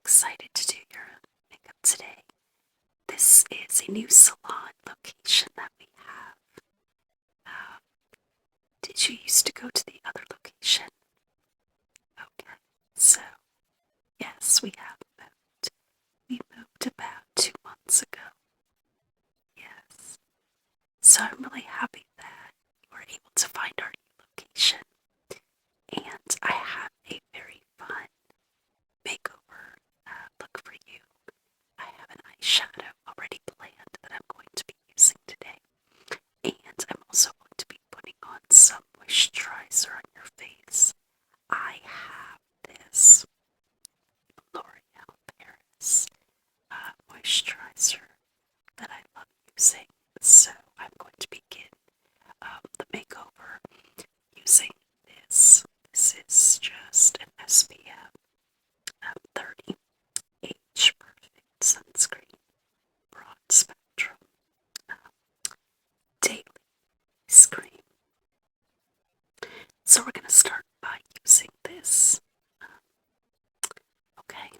excited to do your makeup today. This is a new salon location that we have. Uh, did you used to go to the other location? Okay, so yes, we have moved. We moved about 2 months ago. Yes. So I'm really happy that you were able to find our new location. And I have a very fun makeover look for you. I have an eyeshadow already planned that I'm going to be using today. And I'm also going to be putting on some moisturizer on your face. I have this L'Oreal Paris moisturizer that I love using. So I'm going to begin the makeover using this. This is just an SPF 30 H Perfect Sunscreen Broad Spectrum Daily Cream. So we're going to start by using this. Okay.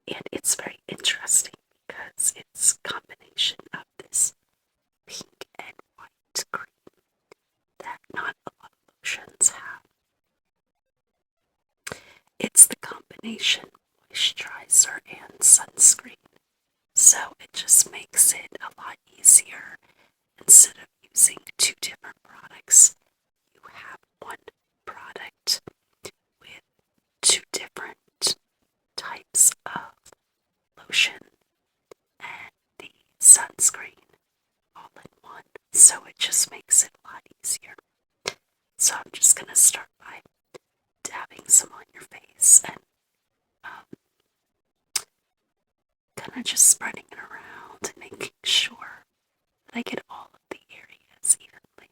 And it's very interesting because it's a combination of this pink and white cream that not a lot of lotions have. It's the combination moisturizer and sunscreen. So it just makes it a lot easier. Instead of using two different products, you have one product with two different types of lotion and the sunscreen all in one. So it just makes it a lot easier. So I'm just going to start by dabbing some on your face and kind of just spreading it around and making sure that I get all of the areas evenly.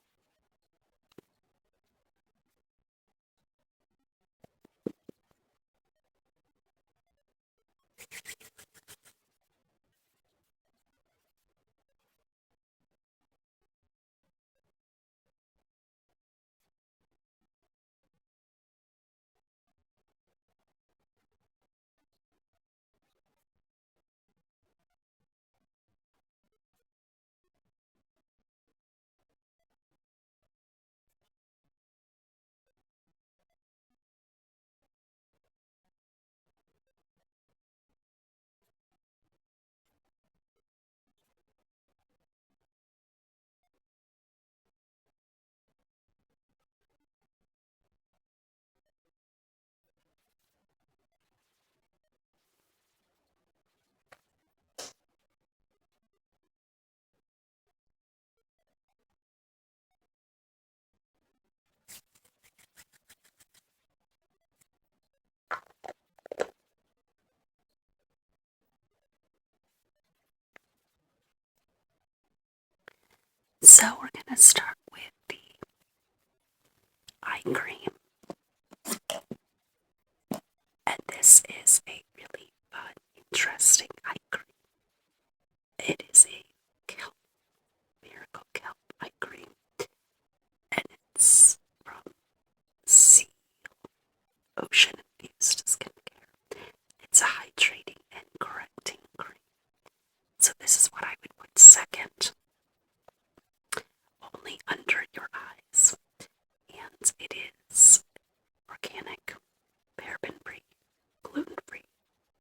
So we're going to start with the eye cream. And this is a really fun, interesting eye cream. It is a kelp, miracle kelp eye cream. And it's from Sea Ocean Infused Skincare. It's a hydrating and correcting cream. So this is what I would put second, only under your eyes. And it is organic, paraben-free, gluten-free,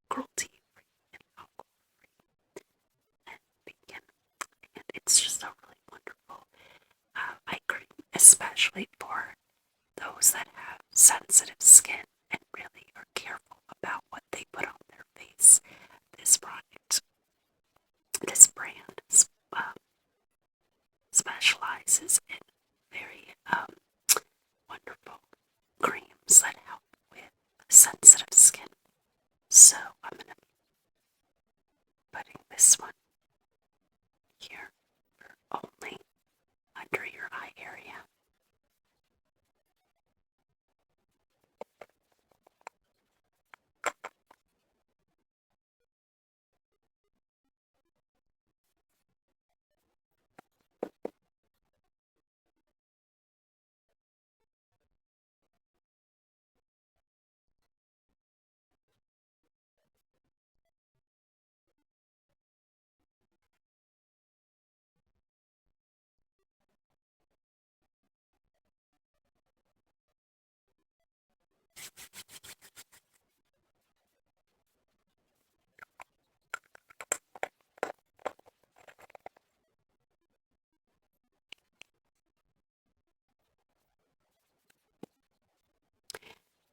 cruelty-free, and alcohol-free, and vegan. And it's just a really wonderful eye cream, especially for those that have sensitive skin and really are careful about what they put on their face. This product, this brand, specializes in very wonderful creams that help with sensitive skin. So I'm going to be putting this one here for only under your eye area.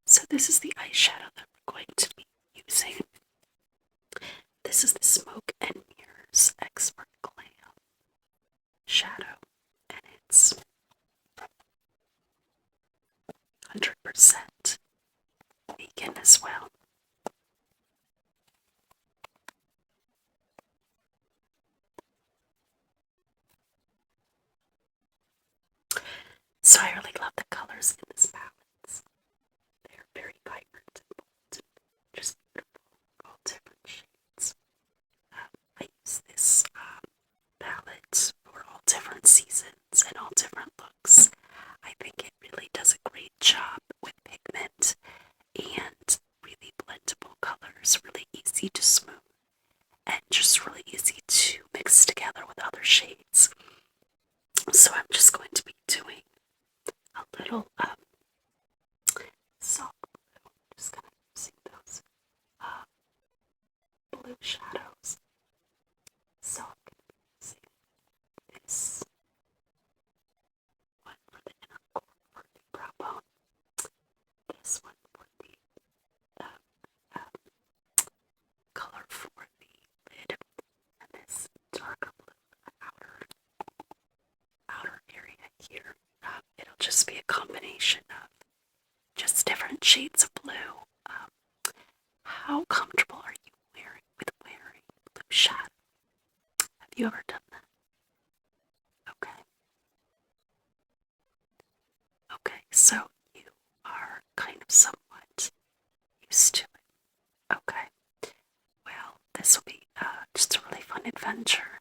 So this is the eyeshadow that we're going to be using. This is the Smoke and Mirrors Expert Glam Shadow, and it's 100% vegan as well. So I really love the colors in this palette. They're very vibrant and bold, just beautiful, all different shades. I use this palette for all different seasons and all different looks. I think it really does a great job with pigment and really blendable colors, really easy to smooth and just really easy to mix together with other shades. So I'm just going to be doing a little soft blue, just kind of using those blue shadows. So I'm going to be using this one for the inner core for the brow bone, this one for the color for the lid, and this darker blue outer area here. It'll just be a combination of just different shades of blue. How comfortable are you wearing blue shadow? Have you ever done that? Okay. Okay, so you are kind of somewhat used to it. Okay. Well, this will be just a really fun adventure.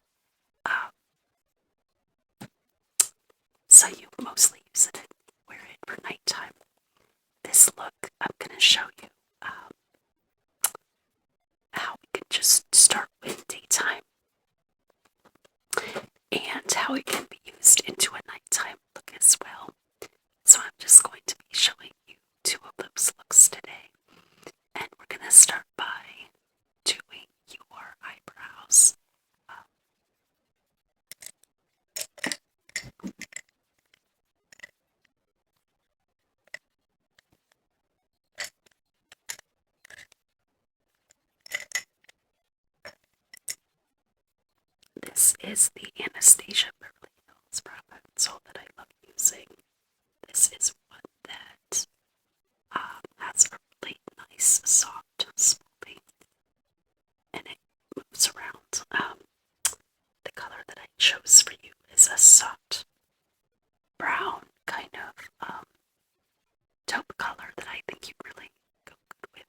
Um, so you mostly wear it for nighttime. This look, I'm going to show you how we can just start with daytime and how it can be used into a nighttime look as well. So I'm just going to be showing you two of those looks today. And we're going to start by doing your eyebrows. This is the Anastasia Beverly Hills Brow Pencil that I love using. This is one that has a really nice soft smoothing, and it moves around. The color that I chose for you is a soft brown kind of taupe color that I think you'd really go good with.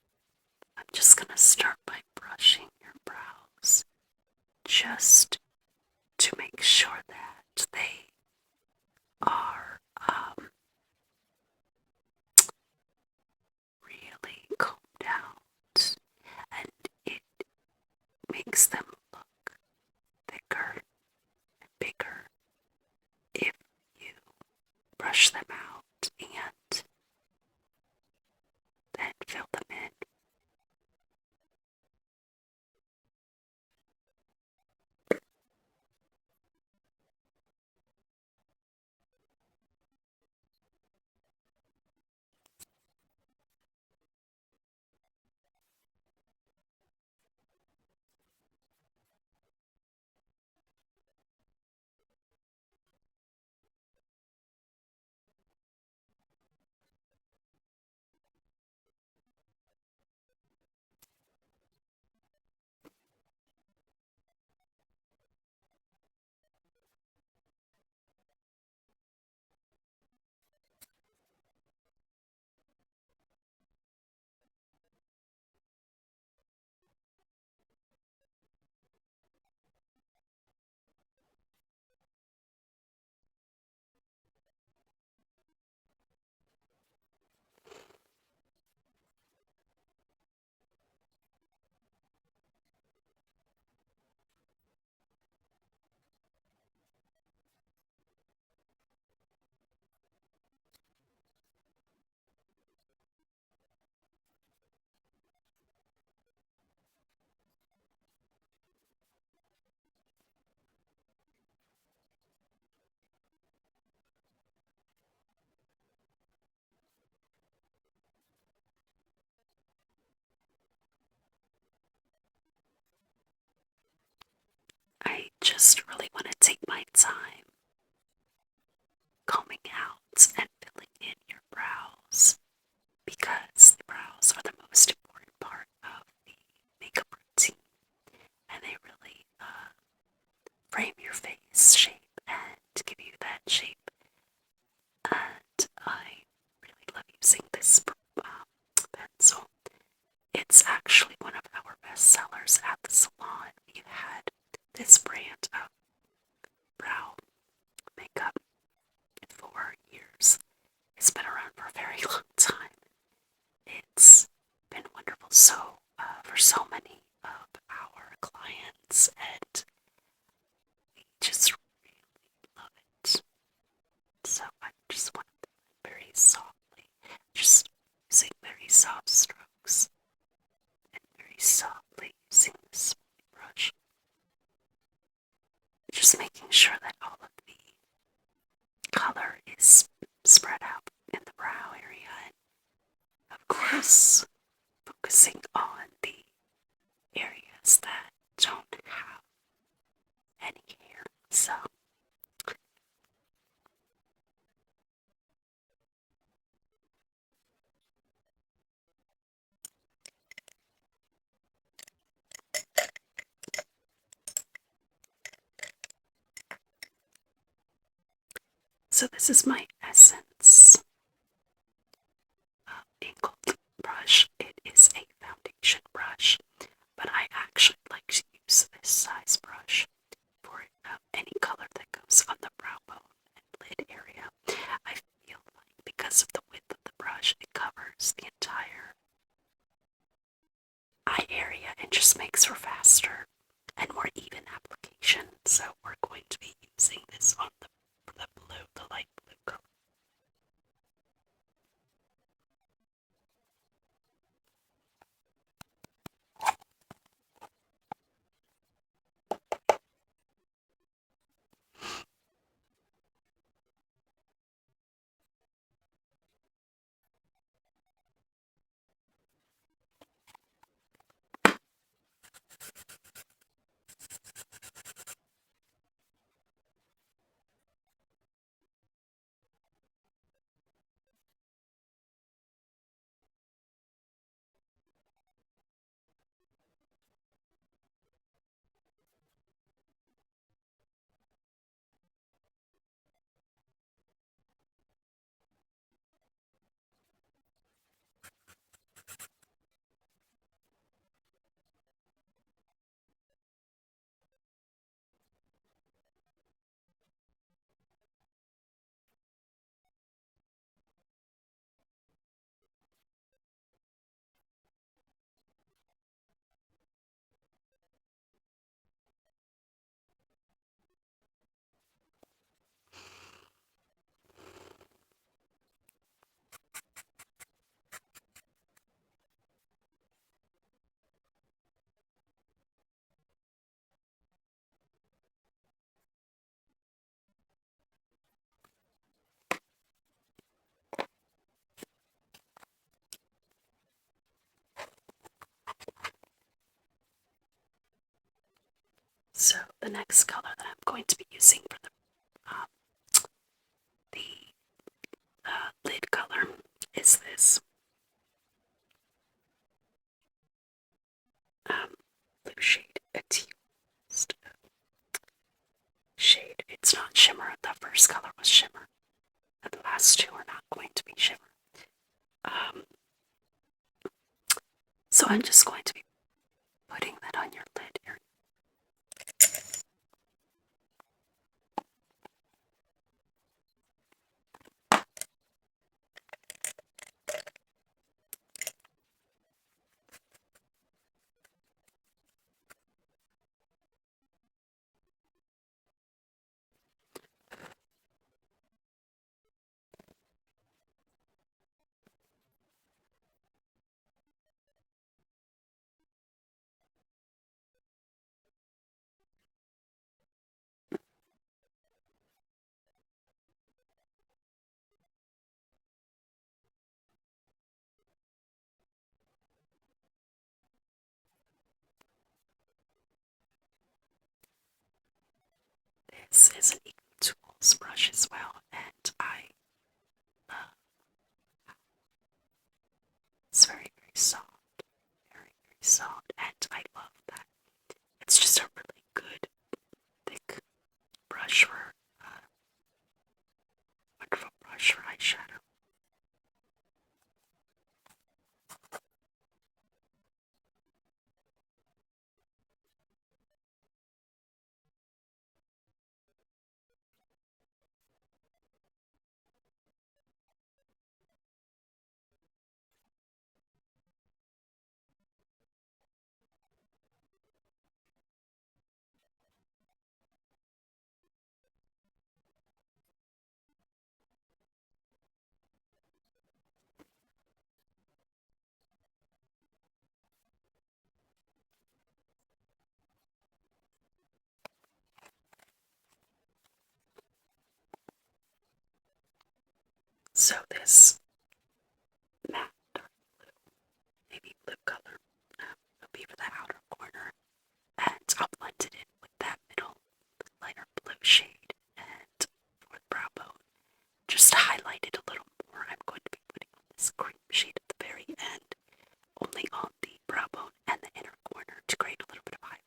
I'm just gonna start by brushing your brows just to make sure that they are really combed out, and it makes them look thicker and bigger if you brush them out and then fill them in. take my time combing out and filling in your brows because the brows are the most important part of the makeup routine and they really frame your face shape and give you that shape. And I really love using this pencil. It's actually one of our best sellers at the salon. You had this brand of brow makeup for years. It's been around for a very long time. It's been wonderful for so many of our clients, and we just really love it. So I just want to very softly, just using very soft strokes and very softly using this brush, just making sure that all of the color is spread out in the brow area, and of course focusing on the areas that don't have any hair. So this is my Essence angled brush. It is a foundation brush, but I actually like to use this size brush for any color that goes on the brow bone and lid area. I feel like because of the width of the brush, it covers the entire eye area and just makes for faster and more even application. So we're going to be using this on the blue, the light blue color. So the next color that I'm going to be using for the lid color is this blue shade, a teal shade. It's not shimmer. The first color was shimmer, and the last two are not going to be shimmer. So I'm just going to be putting that on your lid area. this brush as well, and I love it's very, very soft, very soft, and I love that. It's just a really good, thick brush for, wonderful brush for eyeshadow. So this matte dark blue, maybe blue color, will be for the outer corner, and I'll blend it in with that middle lighter blue shade, and for the brow bone, just to highlight it a little more, I'm going to be putting on this cream shade at the very end, only on the brow bone and the inner corner to create a little bit of highlight.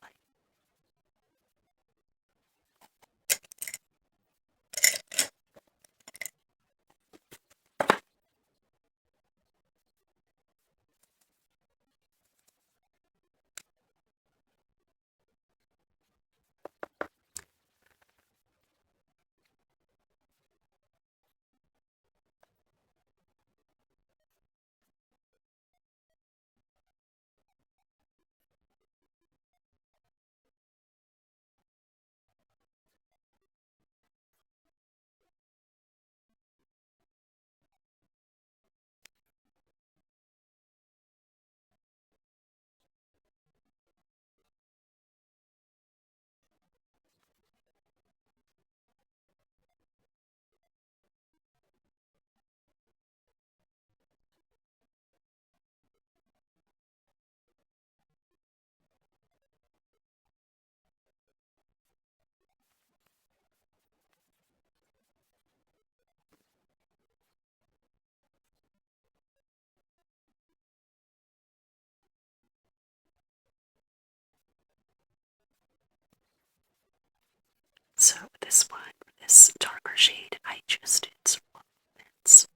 So this one, this darker shade, I just did some movements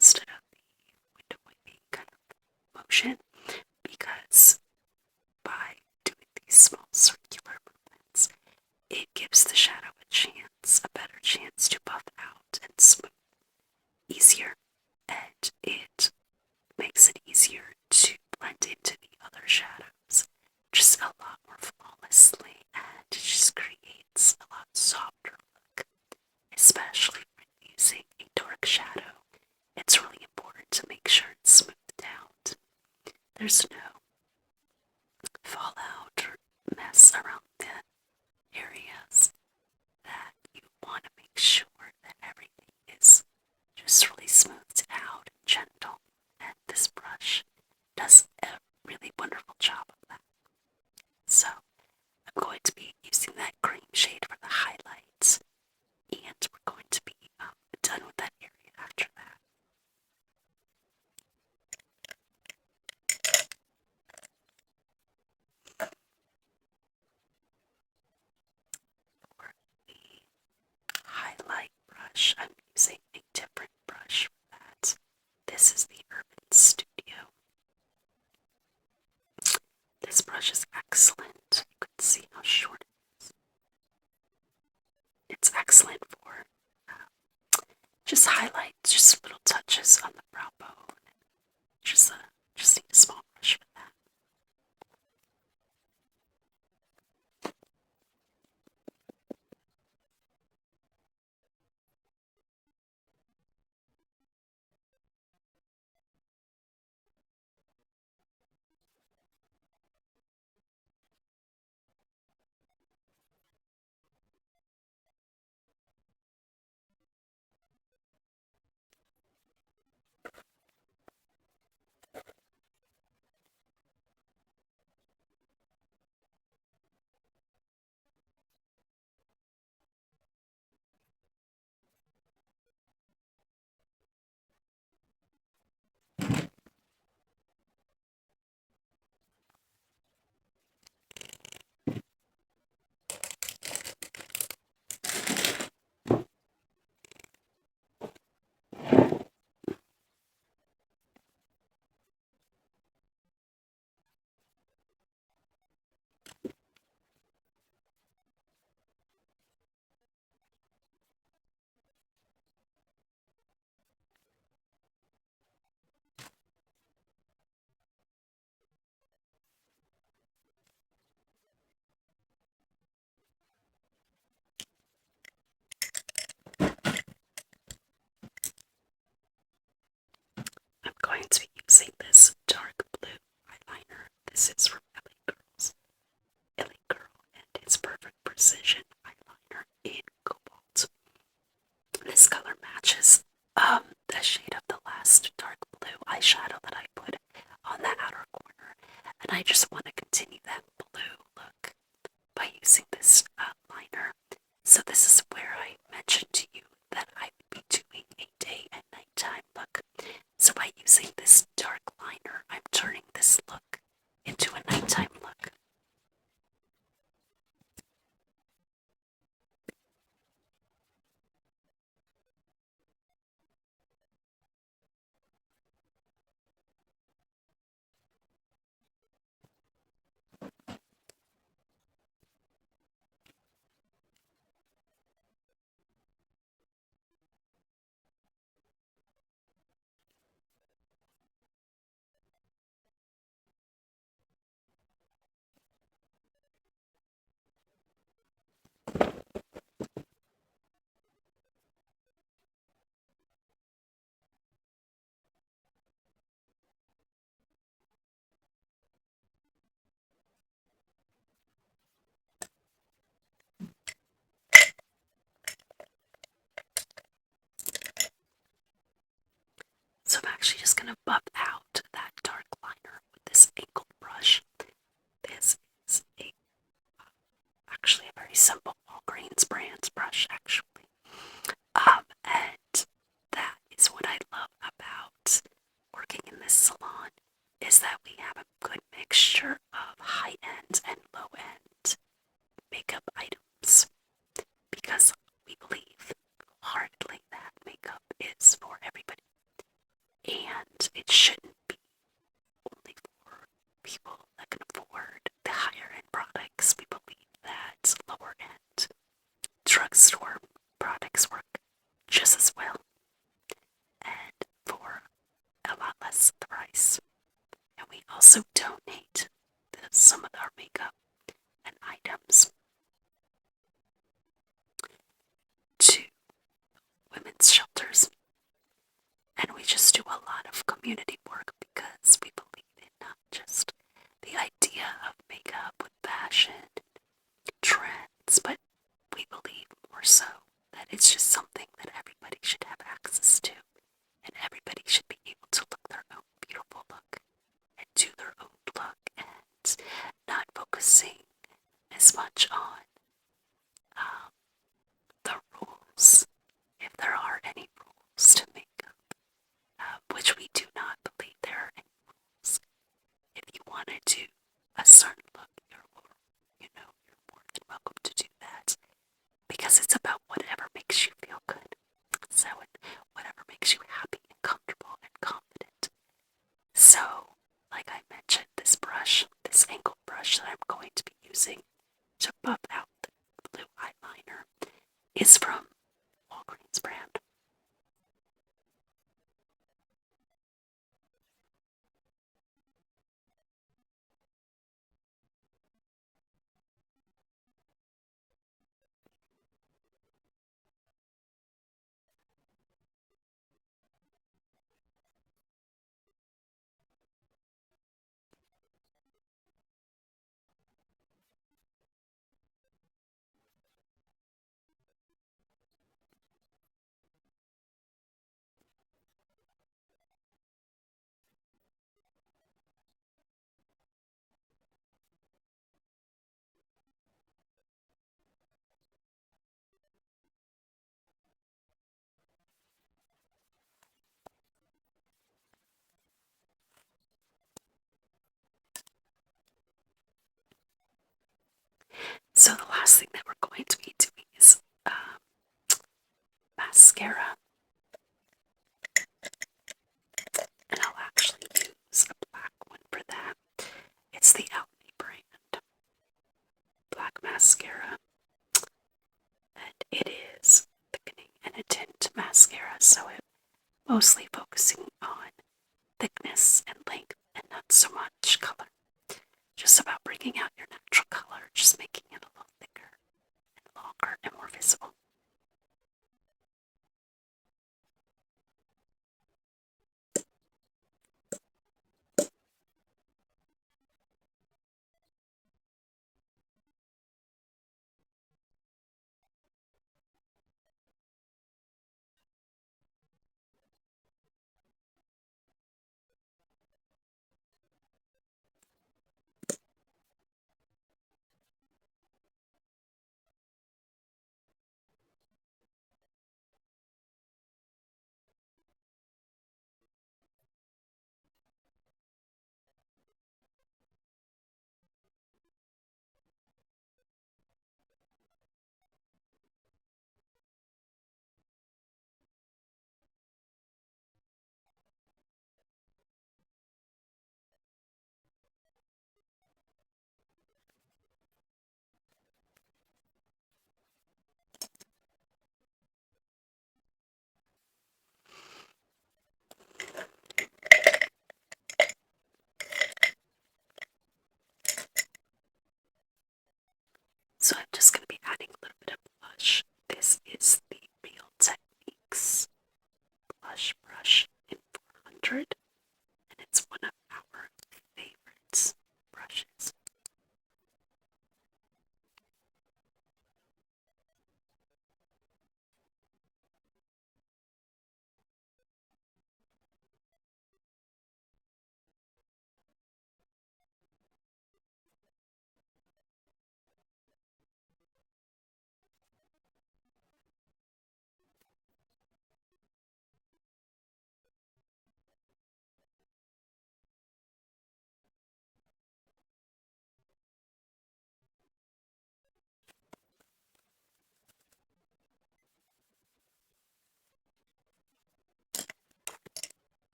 instead of the window wiping kind of motion, because by doing these small circular movements, it gives the shadow a better chance to buff out and smooth easier, and it makes it easier to blend into the other shadows just a lot more flawlessly, and it just creates a lot softer look, especially when using a dark shadow. It's really important to make sure it's smoothed out. There's no fallout or mess around the areas that you want to make sure that everything is just really smoothed out and gentle, and this brush does a really wonderful job of that. So I'm going to be using that cream shade for the highlights, and we're going to be done with that area after that. For the highlight brush, I'm using a different brush for that. This is the Urban Studio. This brush is excellent. You can see how short it is. It's excellent for just highlights, just little touches on the brow bone. Just need a small brush for that. This is from LA Girl, and it's Perfect Precision Eyeliner in Cobalt. This color matches the shade of the last dark blue eyeshadow that I put on the outer corner, and I just want to continue that blue look by using this liner. So this is where I mentioned to you that I would be doing a day and nighttime look. So by using this dark liner, I'm turning this look into a nighttime look. So I'm actually just going to buff out that dark liner with this angled brush. This is actually a very simple Walgreens brand brush, actually. And that is what I love about working in this salon, is that we have a good mixture of high-end and low-end makeup items, because we believe wholeheartedly that makeup is for everybody, and it shouldn't be only for people that can afford the higher end products. We believe that lower end drugstore products work just as well and for a lot less the price. And we also donate some of our makeup and items to women's shelters. And we just do a lot of community work because we believe in not just the idea of makeup with fashion trends, but we believe more so that it's just something that everybody should have access to, and everybody should be able to look their own beautiful look and do their own look, and not focusing as much on the rules, if there are any rules to makeup, which we do not believe there are any rules. If you want to do a certain look, you're more than welcome to do that, because it's about whatever makes you feel good. So, whatever makes you happy and comfortable and confident. So, like I mentioned, this angled brush that I'm going to be using to buff out the blue eyeliner is from Walgreens brand. So the last thing that we're going to be doing is mascara, and I'll actually use a black one for that. It's the Alchemy brand black mascara, and it is thickening and a tint mascara, so it mostly focusing on thickness and length and not so much color. Just about bringing out your natural color, just making it a little thicker and longer and more visible.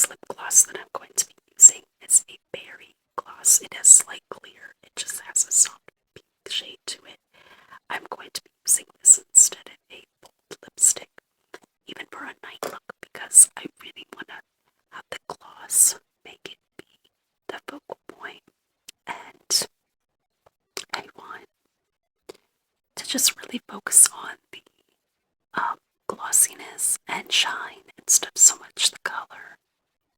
this lip gloss that I'm going to be using is a berry gloss. It is slight clear. It just has a soft pink shade to it. I'm going to be using this instead of a bold lipstick, even for a night look, because I really want to have the gloss make it be the focal point, and I want to just really focus on the glossiness and shine instead of so much the color,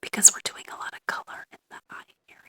because we're doing a lot of color in the eye area.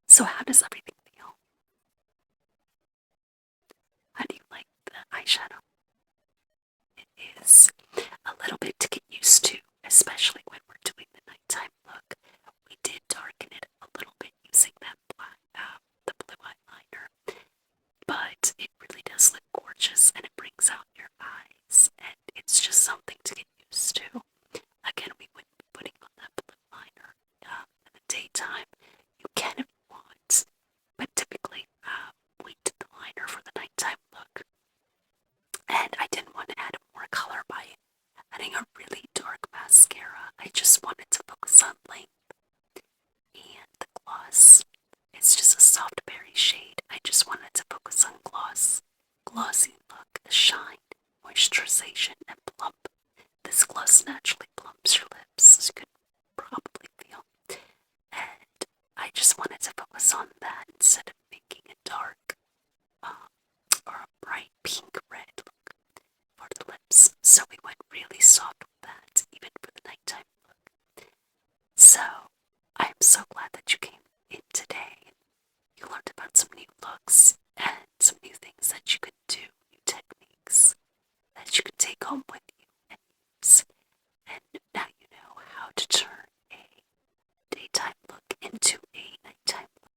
So how does everything feel? How do you like the eyeshadow? It is a little bit to get used to, especially when we're doing the nighttime look. We did darken it a little bit using that black, the blue eyeliner, but it really does look gorgeous and it brings out your eyes, and it's just something to get used to. Again, we wouldn't be putting on that blue liner in the daytime. You can if you want, but typically we did the liner for the nighttime look. And I didn't want to add more color by adding a really dark mascara. I just wanted to focus on length. And the gloss is just a soft berry shade. I just wanted to focus on glossy look, shine, moisturization, and plump. This gloss naturally plumps your lips, as you could probably feel. And I just wanted to focus on that instead of making a dark or a bright pink red look for the lips. So we went really soft with that, even for the nighttime look. So I'm so glad that you came in today. You learned about some new looks and some new things that you could do, new techniques that you could take home with